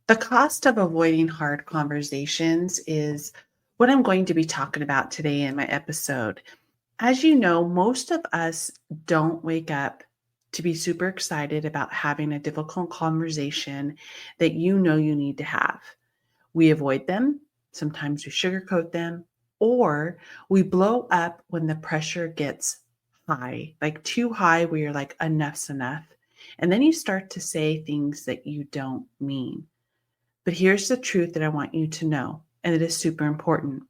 The cost of avoiding hard conversations is what I'm going to be talking about today in my episode. As you know, most of us don't wake up to be super excited about having a difficult conversation that you know you need to have. We avoid them, sometimes we sugarcoat them, or we blow up when the pressure gets high, like too high, where you're like, enough's enough. And then you start to say things that you don't mean. But here's the truth that I want you to know, and it is super important.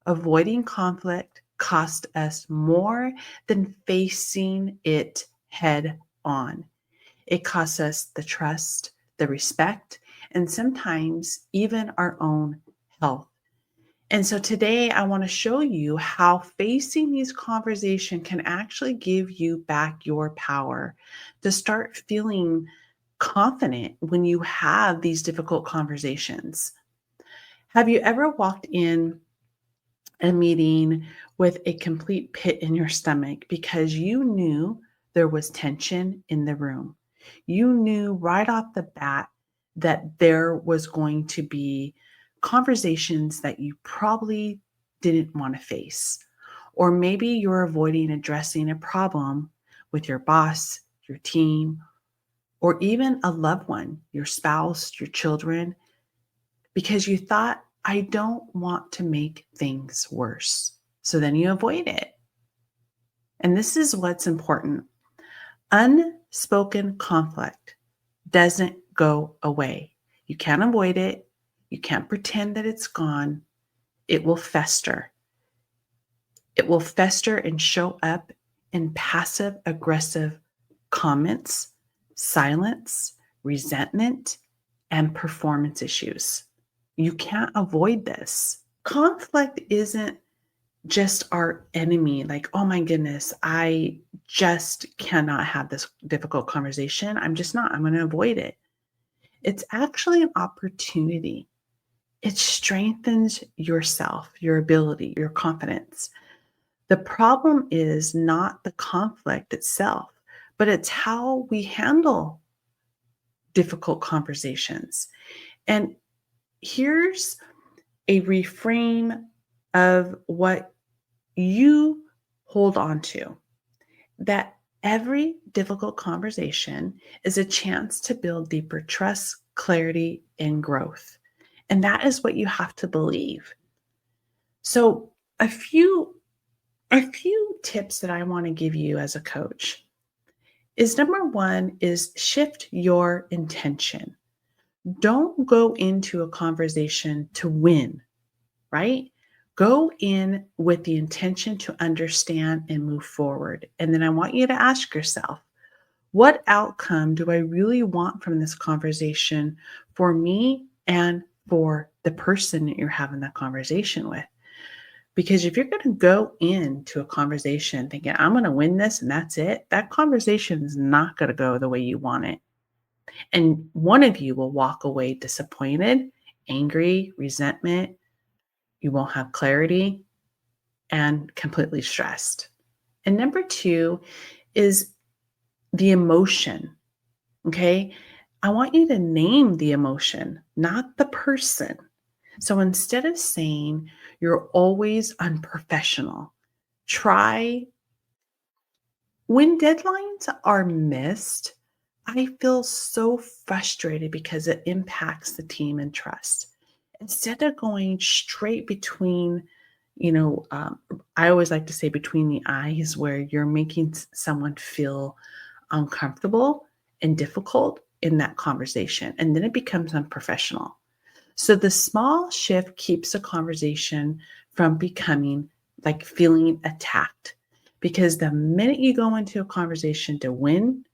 Avoiding conflict costs us more than facing it head on. It costs us the trust, the respect, and sometimes even our own health. And so today I want to show you how facing these conversations can actually give you back your power to start feeling confident when you have these difficult conversations. Have you ever walked in a meeting with a complete pit in your stomach because you knew there was tension in the room? You knew right off the bat that there was going to be conversations that you probably didn't want to face. Or maybe you're avoiding addressing a problem with your boss, your team, or even a loved one, your spouse, your children, because you thought, I don't want to make things worse. So then you avoid it. And this is what's important. Unspoken conflict doesn't go away. You can't avoid it. You can't pretend that it's gone. It will fester. It will fester and show up in passive aggressive comments, silence, resentment, and performance issues. You can't avoid this. Conflict isn't just our enemy, like, oh my goodness, I just cannot have this difficult conversation. I'm just not, I'm going to avoid it. It's actually an opportunity. It strengthens yourself, your ability, your confidence. The problem is not the conflict itself, but it's how we handle difficult conversations. And here's a reframe of what you hold on to, that every difficult conversation is a chance to build deeper trust, clarity, and growth. And that is what you have to believe. So, a few tips that I want to give you as a coach is number one is shift your intention. Don't go into a conversation to win, right? Go in with the intention to understand and move forward. And then I want you to ask yourself, what outcome do I really want from this conversation for me and for the person that you're having that conversation with? Because if you're going to go into a conversation thinking, I'm going to win this and that's it, that conversation is not going to go the way you want it. And one of you will walk away disappointed, angry, resentment. You won't have clarity and completely stressed. And number two is the emotion. Okay. I want you to name the emotion, not the person. So instead of saying you're always unprofessional, try when deadlines are missed. I feel so frustrated because it impacts the team and trust. Instead of going straight between, I always like to say between the eyes, where you're making someone feel uncomfortable and difficult in that conversation. And then it becomes unprofessional. So the small shift keeps a conversation from becoming like feeling attacked. Because the minute you go into a conversation to win,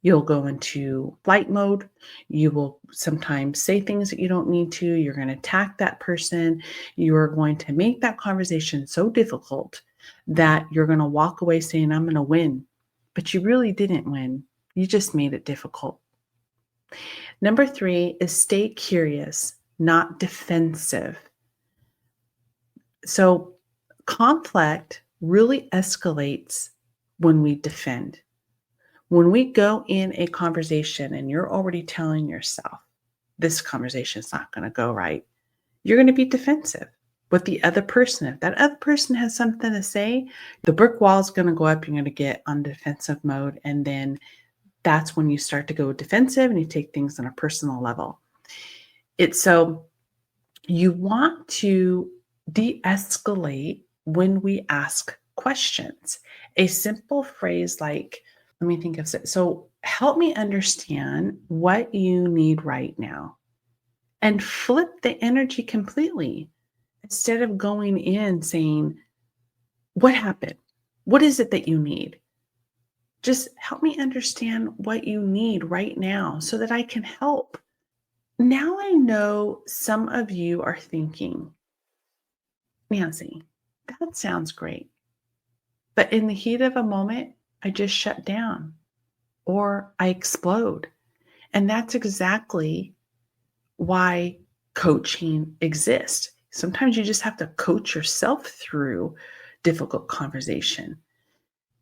you'll go into flight mode. You will sometimes say things that you don't need to. You're going to attack that person. You are going to make that conversation so difficult that you're going to walk away saying, I'm going to win. But you really didn't win. You just made it difficult. Number three is stay curious, not defensive. So conflict really escalates when we defend. When we go in a conversation and you're already telling yourself, this conversation is not going to go right. You're going to be defensive with the other person. If that other person has something to say, the brick wall is going to go up. You're going to get on defensive mode. And then that's when you start to go defensive and you take things on a personal level. It's so you want to de-escalate when we ask questions. A simple phrase like, let me think of it. So help me understand what you need right now and flip the energy completely. Instead of going in saying, what happened? What is it that you need? Just help me understand what you need right now so that I can help. Now I know some of you are thinking, Nancy, that sounds great. But in the heat of a moment, I just shut down or I explode. And that's exactly why coaching exists. Sometimes you just have to coach yourself through difficult conversation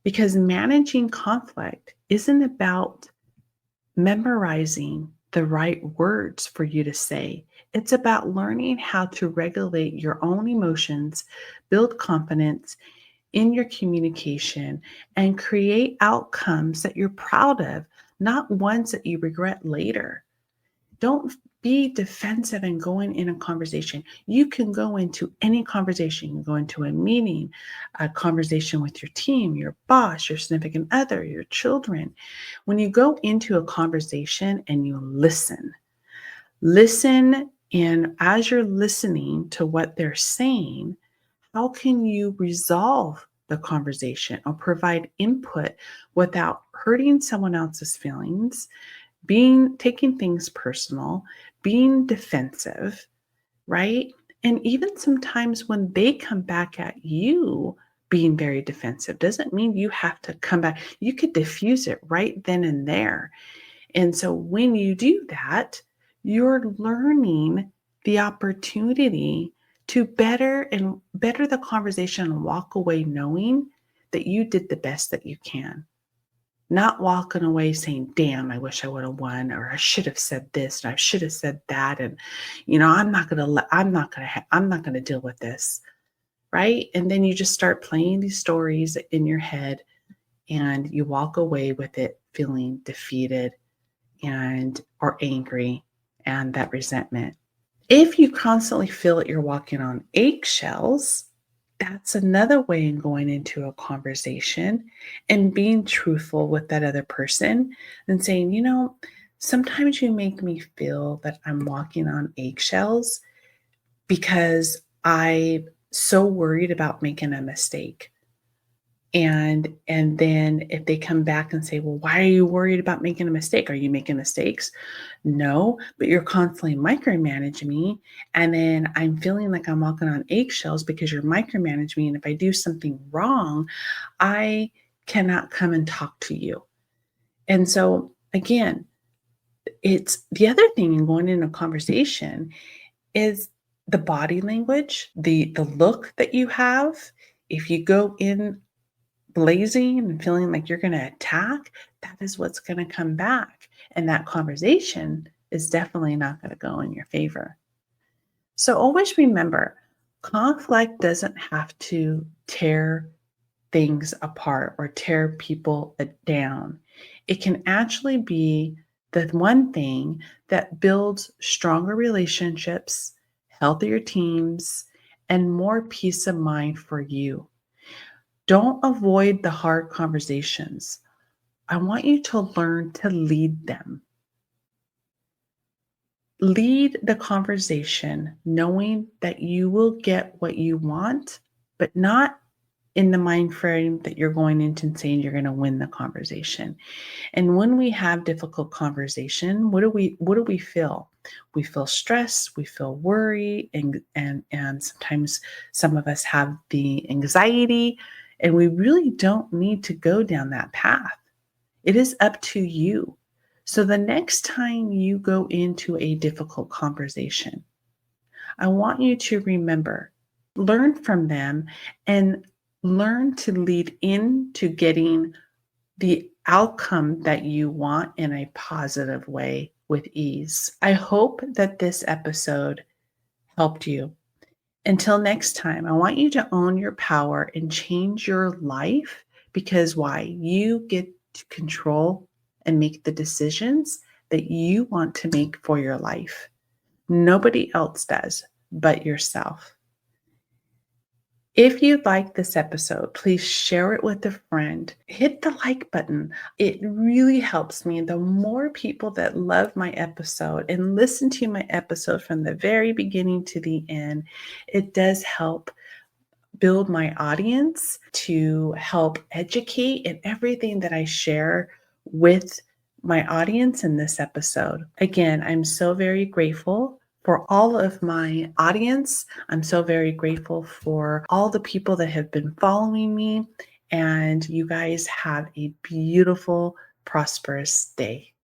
because managing conflict isn't about memorizing the right words for you to say. It's about learning how to regulate your own emotions, build confidence in your communication, and create outcomes that you're proud of, not ones that you regret later. Don't be defensive and going in a conversation. You can go into any conversation. You can go into a meeting, a conversation with your team, your boss, your significant other, your children. When you go into a conversation and you listen, and as you're listening to what they're saying, how can you resolve the conversation or provide input without hurting someone else's feelings, taking things personal, being defensive, right? And even sometimes when they come back at you being very defensive doesn't mean you have to come back. You could diffuse it right then and there. And so when you do that, you're learning the opportunity to better the conversation and walk away knowing that you did the best that you can. Not walking away saying, damn, I wish I would have won, or I should have said this, and I should have said that. And, I'm not going to deal with this. Right. And then you just start playing these stories in your head and you walk away with it feeling defeated and or angry and that resentment. If you constantly feel that you're walking on eggshells, that's another way in going into a conversation and being truthful with that other person and saying, sometimes you make me feel that I'm walking on eggshells because I'm so worried about making a mistake. And then if they come back and say, well, why are you worried about making a mistake? Are you making mistakes? No, but you're constantly micromanaging me. And then I'm feeling like I'm walking on eggshells because you're micromanaging me. And if I do something wrong, I cannot come and talk to you. And so again, it's the other thing in going in a conversation is the body language, the look that you have. If you go in blazing and feeling like you're going to attack, that is what's going to come back. And that conversation is definitely not going to go in your favor. So always remember, conflict doesn't have to tear things apart or tear people down. It can actually be the one thing that builds stronger relationships, healthier teams, and more peace of mind for you. Don't avoid the hard conversations. I want you to learn to lead them. Lead the conversation knowing that you will get what you want, but not in the mind frame that you're going into and saying you're going to win the conversation. And when we have difficult conversation, what do we feel? We feel stress, we feel worry, and sometimes some of us have the anxiety, and we really don't need to go down that path. It is up to you. So the next time you go into a difficult conversation, I want you to remember, learn from them and learn to lead into getting the outcome that you want in a positive way with ease. I hope that this episode helped you. Until next time, I want you to own your power and change your life because why? You get to control and make the decisions that you want to make for your life. Nobody else does but yourself. If you like this episode, please share it with a friend. Hit the like button. It really helps me. The more people that love my episode and listen to my episode from the very beginning to the end, it does help build my audience, to help educate and everything that I share with my audience in this episode. Again, I'm so very grateful for all of my audience. I'm so very grateful for all the people that have been following me. And you guys have a beautiful, prosperous day.